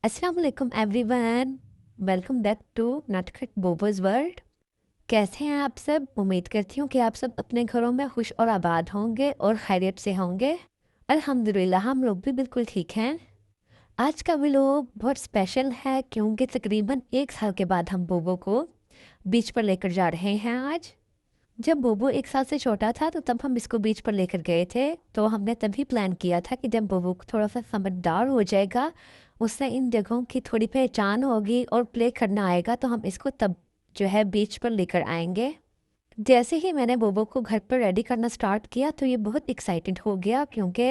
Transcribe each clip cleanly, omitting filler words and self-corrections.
अस्सलाम वालेकुम everyone. Welcome back to नटखट बोबोज वर्ल्ड। कैसे हैं आप सब? उम्मीद करती हूँ कि आप सब अपने घरों में खुश और आबाद होंगे और खैरियत से होंगे। अल्हम्दुलिल्लाह हम लोग भी बिल्कुल ठीक हैं। आज का व्लॉग बहुत स्पेशल है क्योंकि तकरीबन 1 साल के बाद हम बोबो को बीच पर लेकर जा रहे हैं आज। जब बोबो 1 साल से छोटा था तो तब हम इसको बीच पर लेकर गए थे। तो हमने तभी प्लान किया था कि जब बोबो थोड़ा सा समझदार हो जाएगा, उससे इन जगहों की थोड़ी पहचान होगी और प्ले करना आएगा, तो हम इसको तब जो है बीच पर लेकर आएंगे। जैसे ही मैंने बोबो को घर पर रेडी करना स्टार्ट किया तो ये बहुत एक्साइटेड हो गया क्योंकि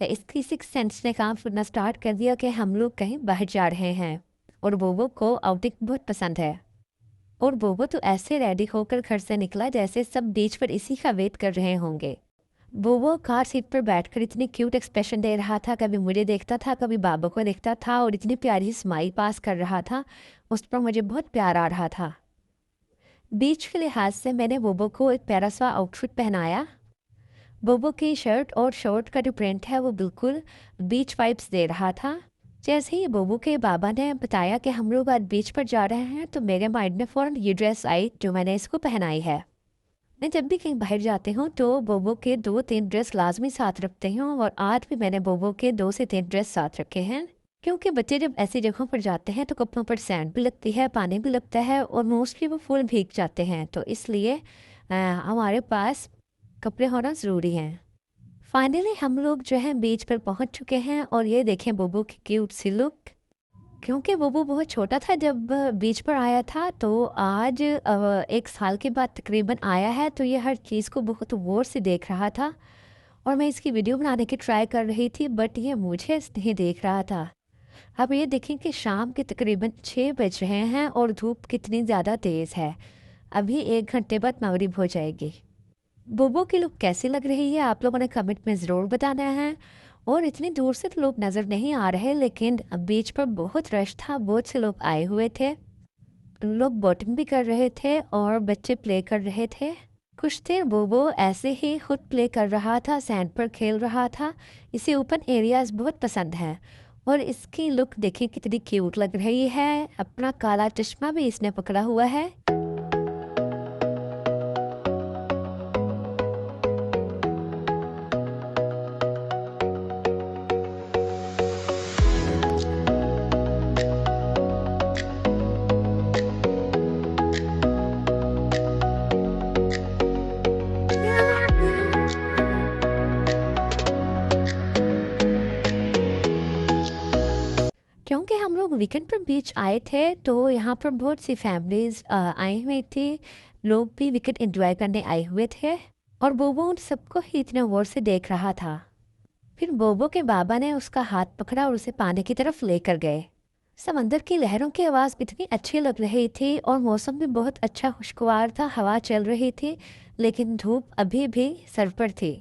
इसकी सिक्स सेंस ने काम करना स्टार्ट कर दिया कि हम लोग कहीं बाहर जा रहे हैं। और बोबो को आउटिंग बहुत पसंद है। और बोबो तो ऐसे रेडी होकर घर से निकला जैसे सब बीच पर इसी का वेट कर रहे होंगे। बोबो कार सीट पर बैठकर इतनी क्यूट एक्सप्रेशन दे रहा था, कभी मुझे देखता था कभी बाबा को देखता था और इतनी प्यारी स्माइल पास कर रहा था। उस पर मुझे बहुत प्यार आ रहा था। बीच के लिहाज से मैंने बोबो को एक प्यारा सा आउटफिट पहनाया। बोबो की शर्ट और शॉर्ट का जो प्रिंट है वो बिल्कुल बीच वाइब्स दे रहा था। जैसे ही बोबो के बाबा ने बताया कि हम लोग आज बीच पर जा रहे हैं तो मेरे माइंड में फ़ौरन ये ड्रेस आई जो मैंने इसको पहनाई है। मैं जब भी कहीं बाहर जाती हूँ तो बोबो के 2-3 ड्रेस लाजमी साथ रखते हूँ और आज भी मैंने बोबो के 2 से 3 ड्रेस साथ रखे हैं। क्योंकि बच्चे जब ऐसी जगहों पर जाते हैं तो कपड़ों पर सैंड भी लगती है, पानी भी लगता है और मोस्टली वो फुल भीग जाते हैं, तो इसलिए हमारे पास कपड़े होना ज़रूरी हैं। फाइनली हम लोग जो है बीच पर पहुंच चुके हैं और ये देखें बोबो की क्यूट सी लुक। क्योंकि बोबो बहुत छोटा था जब बीच पर आया था, तो आज 1 साल के बाद तकरीबन आया है, तो ये हर चीज़ को बहुत गौर से देख रहा था। और मैं इसकी वीडियो बनाने की ट्राई कर रही थी बट ये मुझे नहीं देख रहा था। अब ये देखें कि शाम के तकरीबन 6 बज रहे हैं और धूप कितनी ज़्यादा तेज़ है। अभी 1 घंटे बाद मगरिब हो जाएगी। बोबो की लुक कैसी लग रही है आप लोगों ने कमेंट में ज़रूर बताना है। और इतनी दूर से तो लोग नज़र नहीं आ रहे, लेकिन बीच पर बहुत रश था, बहुत से लोग आए हुए थे। लोग बोटिंग भी कर रहे थे और बच्चे प्ले कर रहे थे। कुछ देर बोबो ऐसे ही खुद प्ले कर रहा था, सैंड पर खेल रहा था। इसे ओपन एरियाज बहुत पसंद है। और इसकी लुक देखिए कितनी क्यूट लग रही है। अपना काला चश्मा भी इसने पकड़ा हुआ है। क्योंकि हम लोग वीकेंड पर बीच आए थे तो यहाँ पर बहुत सी फैमिलीज आई हुई थी। लोग भी वीकेंड एंजॉय करने आए हुए थे और बोबो उन सबको ही इतने गौर से देख रहा था। फिर बोबो के बाबा ने उसका हाथ पकड़ा और उसे पानी की तरफ लेकर गए। समंदर की लहरों की आवाज़ कितनी अच्छी लग रही थी और मौसम भी बहुत अच्छा खुशगवार था, हवा चल रही थी, लेकिन धूप अभी भी सर पर थी।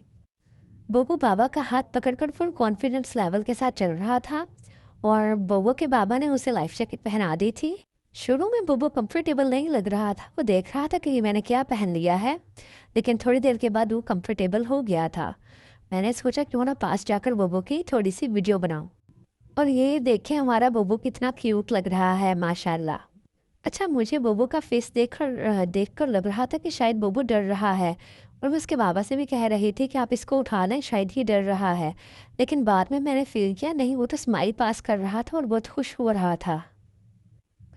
बोबो बाबा का हाथ पकड़कर फुल कॉन्फिडेंस लेवल के साथ चल रहा था और बोबो के बाबा ने उसे लाइफ जैकेट पहना दी थी। शुरू में बोबो कंफर्टेबल नहीं लग रहा था, वो देख रहा था कि मैंने क्या पहन लिया है, लेकिन थोड़ी देर के बाद वो कंफर्टेबल हो गया था। मैंने सोचा क्यों ना पास जाकर बोबो की थोड़ी सी वीडियो बनाऊं। और ये देखें हमारा बोबो कितना क्यूट लग रहा है माशाल्लाह। अच्छा, मुझे बोबो का फेस देखकर लग रहा था कि शायद बोबो डर रहा है। और मैं उसके बाबा से भी कह रही थी कि आप इसको उठा लें, शायद ही डर रहा है। लेकिन बाद में मैंने फील किया नहीं, वो तो स्माइल पास कर रहा था और बहुत खुश हो रहा था।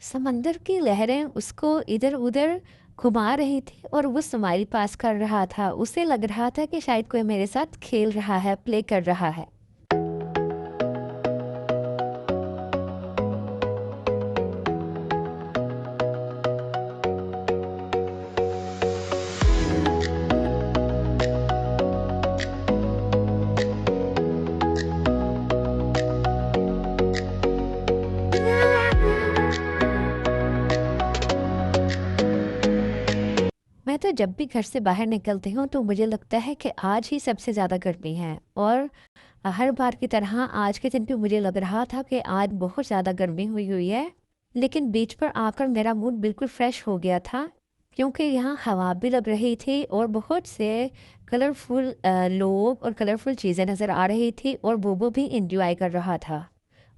समंदर की लहरें उसको इधर उधर घुमा रही थी और वो स्माइल पास कर रहा था। उसे लग रहा था कि शायद कोई मेरे साथ खेल रहा है, प्ले कर रहा है। मैं तो जब भी घर से बाहर निकलती हूँ तो मुझे लगता है कि आज ही सबसे ज़्यादा गर्मी है। और हर बार की तरह आज के दिन भी मुझे लग रहा था कि आज बहुत ज़्यादा गर्मी हुई हुई है। लेकिन बीच पर आकर मेरा मूड बिल्कुल फ्रेश हो गया था क्योंकि यहाँ हवा भी लग रही थी और बहुत से कलरफुल लोग और कलरफुल चीज़ें नज़र आ रही थी और बोबो भी इंजॉय कर रहा था।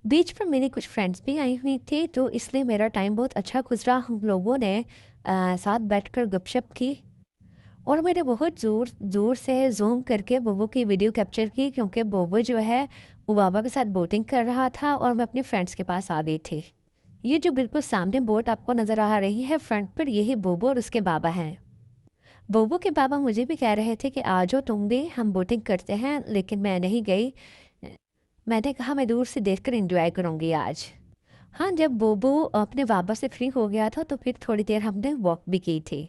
बीच पर मेरी कुछ फ्रेंड्स भी आई हुई थी, तो इसलिए मेरा टाइम बहुत अच्छा गुजरा। हम लोगों ने साथ बैठकर गपशप की और मैंने बहुत ज़ोर ज़ोर से ज़ूम करके बोबो की वीडियो कैप्चर की, क्योंकि बोबो जो है वो बाबा के साथ बोटिंग कर रहा था और मैं अपने फ्रेंड्स के पास आ गई थी। ये जो बिल्कुल सामने बोट आपको नज़र आ रही है फ्रंट पर, यही बोबो और उसके बाबा हैं। बोबो के बाबा मुझे भी कह रहे थे कि आ जाओ तुम भी, हम बोटिंग करते हैं, लेकिन मैं नहीं गई। मैंने कहा मैं दूर से देखकर एंजॉय करूँगी आज। हाँ, जब बोबो अपने बाबा से फ्री हो गया था तो फिर थोड़ी देर हमने वॉक भी की थी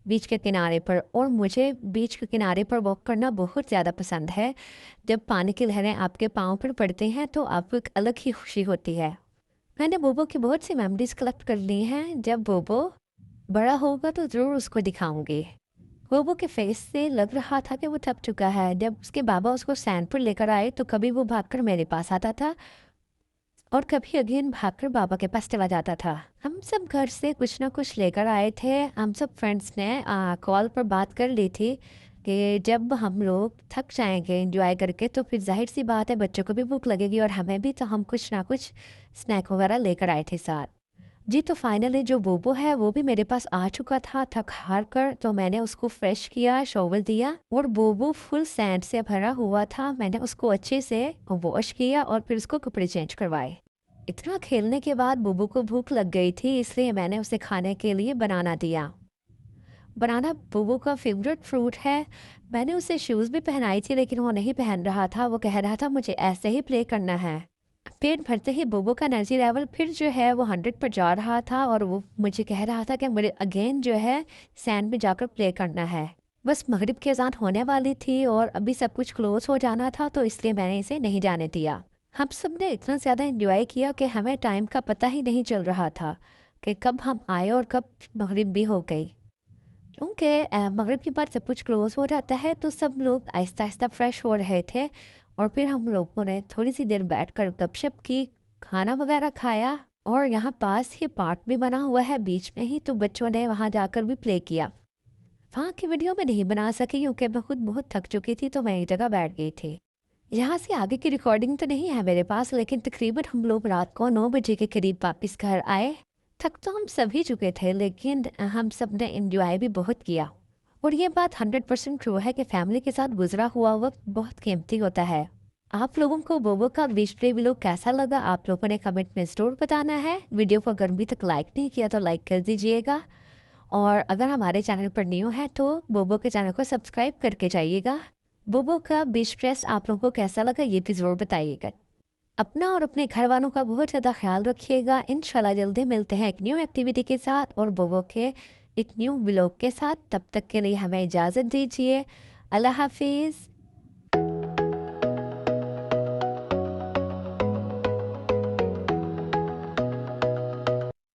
बीच के किनारे पर। और मुझे बीच के किनारे पर वॉक करना बहुत ज़्यादा पसंद है। जब पानी की लहरें आपके पाँव पर पड़ती हैं तो आपको एक अलग ही खुशी होती है। मैंने बोबो की बहुत सी मेमोरीज कलेक्ट कर ली हैं। जब बोबो बड़ा होगा तो ज़रूर उसको दिखाऊंगी। बोबो के फेस से लग रहा था कि वो थक चुका है। जब उसके बाबा उसको सैंड पर लेकर आए तो कभी वो भागकर मेरे पास आता था और कभी अगेन भागकर बाबा के पास चला जाता था। हम सब घर से कुछ ना कुछ लेकर आए थे। हम सब फ्रेंड्स ने कॉल पर बात कर ली थी कि जब हम लोग थक जाएंगे एंजॉय करके तो फिर जाहिर सी बात है बच्चों को भी भूख लगेगी और हमें भी, तो हम कुछ ना कुछ स्नैक वगैरह लेकर आए थे साथ। जी, तो फाइनली जो बोबो है वो भी मेरे पास आ चुका था थक हार कर, तो मैंने उसको फ्रेश किया, शॉवल दिया और बोबो फुल सैंड से भरा हुआ था। मैंने उसको अच्छे से वॉश किया और फिर उसको कपड़े चेंज करवाए। इतना खेलने के बाद बुबू को भूख लग गई थी, इसलिए मैंने उसे खाने के लिए बनाना दिया। बनाना बुबू का फेवरेट फ्रूट है। मैंने उसे शूज़ भी पहनाई थी लेकिन वो नहीं पहन रहा था। वो कह रहा था मुझे ऐसे ही प्ले करना है। पेट भरते ही बुबू का एनर्जी लेवल फिर जो है वो 100 पर जा रहा था और वो मुझे कह रहा था कि मुझे अगेन जो है सैंड में जाकर प्ले करना है। बस मगरिब की अज़ान होने वाली थी और अभी सब कुछ क्लोज हो जाना था, तो इसलिए मैंने इसे नहीं जाने दिया। हम सब ने इतना ज़्यादा एंजॉय किया कि हमें टाइम का पता ही नहीं चल रहा था कि कब हम आए और कब मगरिब भी हो गई। क्योंकि मगरिब के बाद सब कुछ क्लोज हो जाता है तो सब लोग आहिस्ता आहिस्ता फ्रेश हो रहे थे और फिर हम लोगों ने थोड़ी सी देर बैठकर गपशप की, खाना वगैरह खाया और यहाँ पास ही पार्क भी बना हुआ है बीच में ही, तो बच्चों ने वहाँ जाकर भी प्ले किया। वहाँ की वीडियो में नहीं बना सकी क्योंकि मैं खुद बहुत थक चुकी थी, तो मैं एक जगह बैठ गई थी। यहाँ से आगे की रिकॉर्डिंग तो नहीं है मेरे पास, लेकिन तकरीबन हम लोग रात को 9 बजे के करीब वापस घर आए। थक तो हम सभी चुके थे लेकिन हम सब ने एंजॉय भी बहुत किया। और ये बात 100% ट्रू है कि फैमिली के साथ गुजरा हुआ वक्त बहुत कीमती होता है। आप लोगों को बोबो का बीच प्ले व्लॉग कैसा लगा आप लोगों ने कमेंट में ज़रूर बताना है। वीडियो को अगर अभी तक लाइक नहीं किया तो लाइक कर दीजिएगा और अगर हमारे चैनल पर न्यू है तो बोबो के चैनल को सब्सक्राइब करके जाइएगा। बोबो का बीच प्रेस आप लोगों को कैसा लगा ये भी ज़रूर बताइएगा। अपना और अपने घर वालों का बहुत ज़्यादा ख्याल रखिएगा। इंशाल्लाह जल्दी मिलते हैं एक न्यू एक्टिविटी के साथ और बोबो के एक न्यू व्लॉग के साथ। तब तक के लिए हमें इजाज़त दीजिए। अल्लाह हाफिज़।